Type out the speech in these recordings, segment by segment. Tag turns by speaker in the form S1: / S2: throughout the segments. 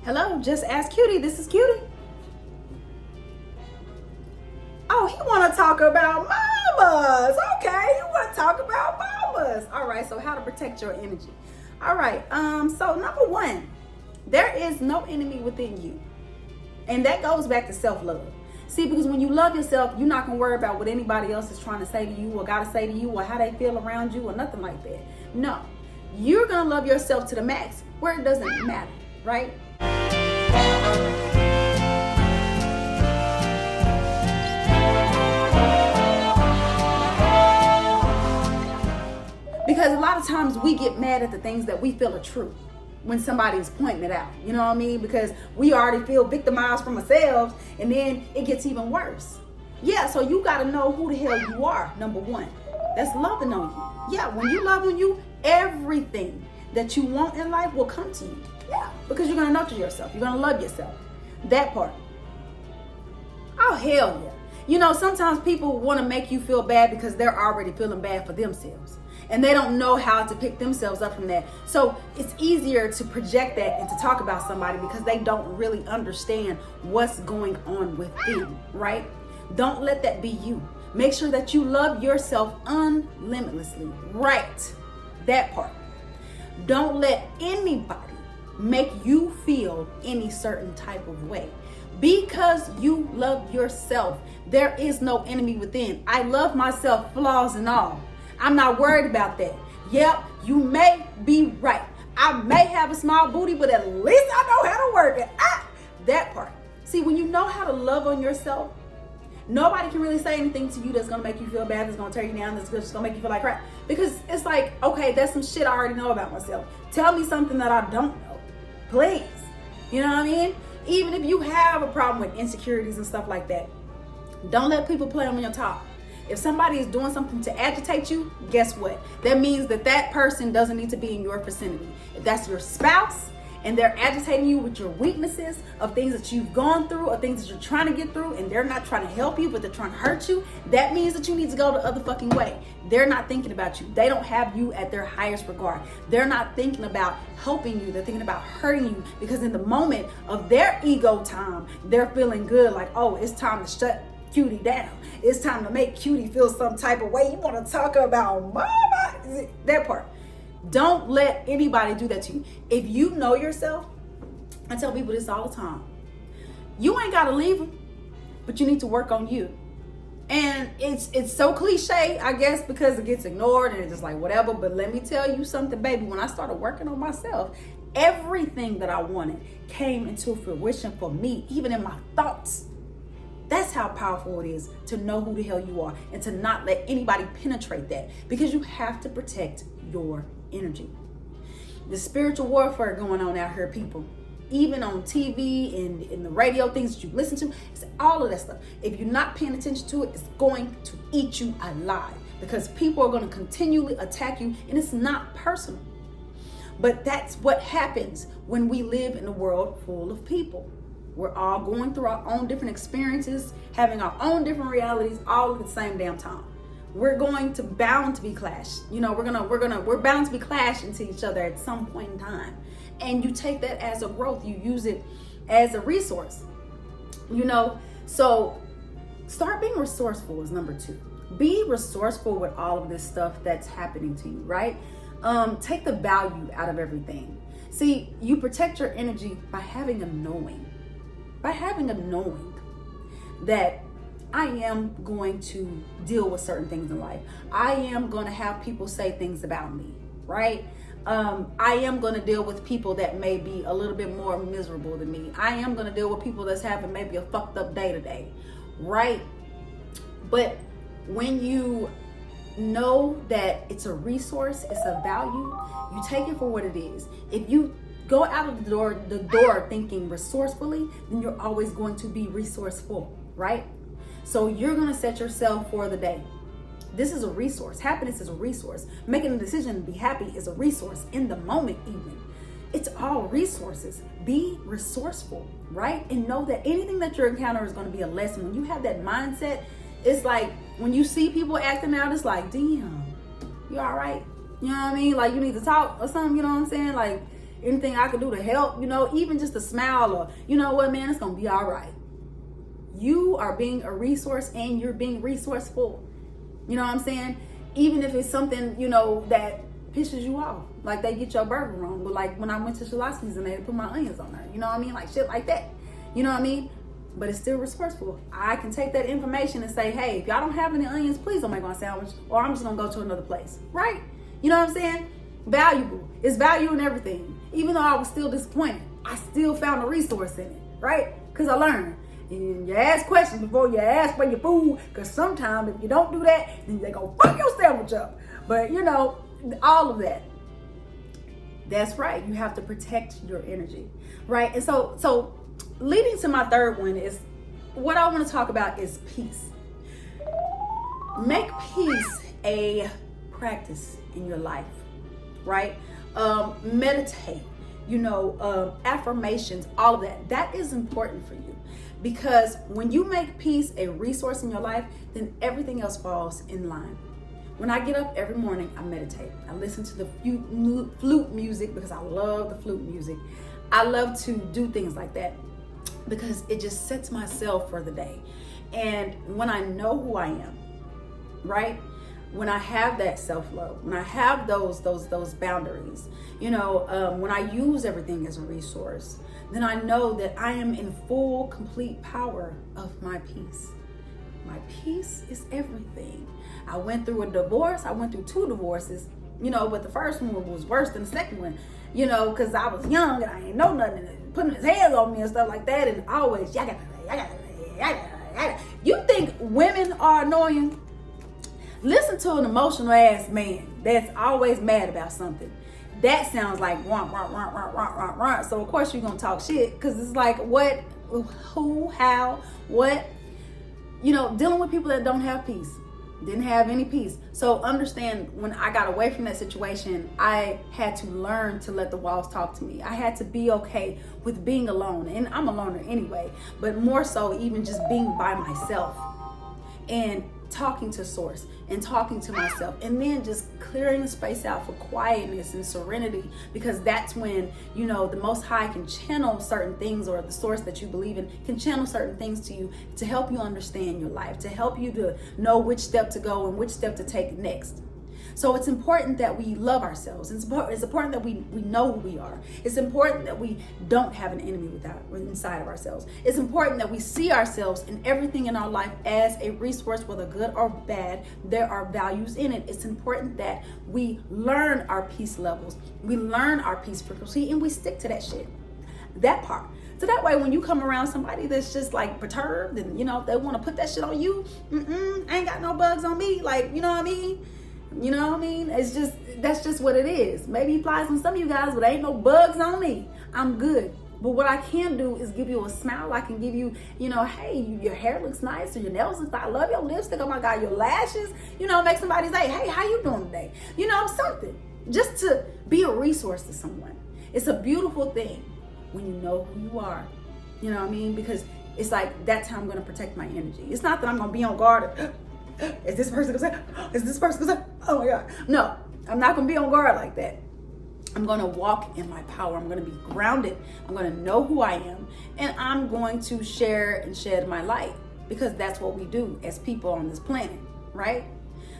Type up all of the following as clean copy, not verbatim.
S1: Hello, just ask Cutie. This is Cutie. Oh, he want to talk about mamas. Okay, you want to talk about mamas. All right, so how to protect your energy. All right, so number one, there is no enemy within you. And that goes back to self-love. See, because when you love yourself, you're not going to worry about what anybody else is trying to say to you or got to say to you or how they feel around you or nothing like that. No, you're going to love yourself to the max where it doesn't matter, right? Because a lot of times we get mad at the things that we feel are true when somebody's pointing it out. You know what I mean? Because we already feel victimized from ourselves and then it gets even worse. Yeah, so you got to know who the hell you are, number one. That's loving on you. Yeah, when you love on you, everything that you want in life will come to you. Yeah, because you're going to nurture yourself. You're going to love yourself. That part. Oh, hell yeah. You know, sometimes people want to make you feel bad because they're already feeling bad for themselves. And they don't know how to pick themselves up from that. So it's easier to project that and to talk about somebody because they don't really understand what's going on with them, right? Don't let that be you. Make sure that you love yourself unlimitedly, right? That part. Don't let anybody make you feel any certain type of way. Because you love yourself, there is no enemy within. I love myself, flaws and all. I'm not worried about that. Yep, you may be right. I may have a small booty, but at least I know how to work it. That part. See, when you know how to love on yourself, nobody can really say anything to you that's going to make you feel bad, that's going to tear you down, that's just going to make you feel like crap. Because it's like, okay, that's some shit I already know about myself. Tell me something that I don't know. Please. You know what I mean? Even if you have a problem with insecurities and stuff like that, don't let people play on your top. If somebody is doing something to agitate you, guess what? That means that that person doesn't need to be in your vicinity. If that's your spouse and they're agitating you with your weaknesses of things that you've gone through or things that you're trying to get through and they're not trying to help you, but they're trying to hurt you, that means that you need to go the other fucking way. They're not thinking about you. They don't have you at their highest regard. They're not thinking about helping you. They're thinking about hurting you because in the moment of their ego time, they're feeling good like, oh, it's time to shut Cutie down. It's time to make Cutie feel some type of way. You want to talk about mama? That part. Don't let anybody do that to you. If you know yourself, I tell people this all the time. You ain't got to leave them, but you need to work on you. And it's so cliche, I guess, because it gets ignored and it's just like whatever. But let me tell you something, baby. When I started working on myself, everything that I wanted came into fruition for me, even in my thoughts. That's how powerful it is to know who the hell you are and to not let anybody penetrate that because you have to protect your energy. The spiritual warfare going on out here, people, even on TV and in the radio, things that you listen to, it's all of that stuff. If you're not paying attention to it, it's going to eat you alive because people are going to continually attack you and it's not personal. But that's what happens when we live in a world full of people. We're all going through our own different experiences, having our own different realities, all at the same damn time. We're bound to be clashed. You know, we're bound to be clashing to each other at some point in time. And you take that as a growth. You use it as a resource. You know, so start being resourceful is number 2. Be resourceful with all of this stuff that's happening to you, right? Take the value out of everything. See, you protect your energy by having a knowing. By having a knowing that I am going to deal with certain things in life. I am going to have people say things about me, right? I am going to deal with people that may be a little bit more miserable than me. I am going to deal with people that's having maybe a fucked up day today, right? But when you know that it's a resource, it's a value, you take it for what it is. If you go out of the door thinking resourcefully, then you're always going to be resourceful, right? So you're going to set yourself for the day. This is a resource. Happiness is a resource. Making a decision to be happy is a resource in the moment even. It's all resources. Be resourceful, right? And know that anything that you encounter is going to be a lesson. When you have that mindset, it's like when you see people acting out, it's like, damn, you all right? You know what I mean? Like you need to talk or something, you know what I'm saying? Like, anything I could do to help, even just a smile, or you know what, man, it's gonna be all right. You are being a resource, and you're being resourceful. You know what I'm saying? Even if it's something, that pisses you off. Like they get your burger wrong. But like when I went to Shalosky's and they put my onions on there. You know what I mean? Like shit like that. You know what I mean? But it's still resourceful. I can take that information and say, hey, if y'all don't have any onions, please don't make my sandwich, or I'm just gonna go to another place. Right? You know what I'm saying? Valuable. It's value in everything. Even though I was still disappointed, I still found a resource in it. Right? Because I learned. And you ask questions before you ask for your food, because sometimes if you don't do that, then they go fuck your sandwich up. But all of that. That's right. You have to protect your energy, right? And so leading to my third one is what I want to talk about is peace. Make peace a practice in your life, right? Meditate, affirmations, all of that. That is important for you, because when you make peace a resource in your life, then everything else falls in line. When I get up every morning, I meditate. I listen to the flute music because I love the flute music. I love to do things like that because it just sets myself for the day. And when I know who I am, right? When I have that self-love, when I have those boundaries, when I use everything as a resource, then I know that I am in full, complete power of my peace. My peace is everything. I went through a divorce. I went through 2 divorces, but the first one was worse than the second one, because I was young and I didn't know nothing, and putting his hands on me and stuff like that, and always, you think women are annoying? Listen to an emotional ass man that's always mad about something. That sounds like run. So of course you're gonna talk shit, because it's like, what, who, how, what? Dealing with people that don't have peace, didn't have any peace. So understand, when I got away from that situation, I had to learn to let the walls talk to me. I had to be okay with being alone, and I'm a loner anyway, but more so even just being by myself and talking to source and talking to myself, and then just clearing the space out for quietness and serenity, because that's when the Most High can channel certain things, or the source that you believe in can channel certain things to you to help you understand your life, to help you to know which step to go and which step to take next. So it's important that we love ourselves. It's important that we know who we are. It's important that we don't have an enemy inside of ourselves. It's important that we see ourselves and everything in our life as a resource, whether good or bad. There are values in it. It's important that we learn our peace levels. We learn our peace frequency, and we stick to that shit. That part. So that way, when you come around somebody that's just like perturbed and, they want to put that shit on you, I ain't got no bugs on me. Like, you know what I mean? That's just what it is. Maybe it applies on some of you guys, but ain't no bugs on me. I'm good. But what I can do is give you a smile. I can give you, hey, your hair looks nice, or your nails look nice. I love your lipstick. Oh my God, your lashes. Make somebody say, hey, how you doing today? Something. Just to be a resource to someone. It's a beautiful thing when you know who you are. You know what I mean? Because it's like, that's how I'm going to protect my energy. It's not that I'm going to be on guard. Is this person gonna say? Is this person gonna say? Oh my God. No, I'm not gonna be on guard like that. I'm gonna walk in my power. I'm gonna be grounded. I'm gonna know who I am. And I'm going to share and shed my light, because that's what we do as people on this planet, right?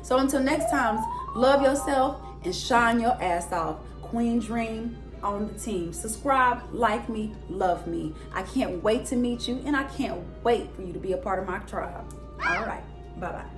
S1: So until next time, love yourself and shine your ass off. Queen Dream on the team. Subscribe, like me, love me. I can't wait to meet you, and I can't wait for you to be a part of my tribe. All right. Bye-bye.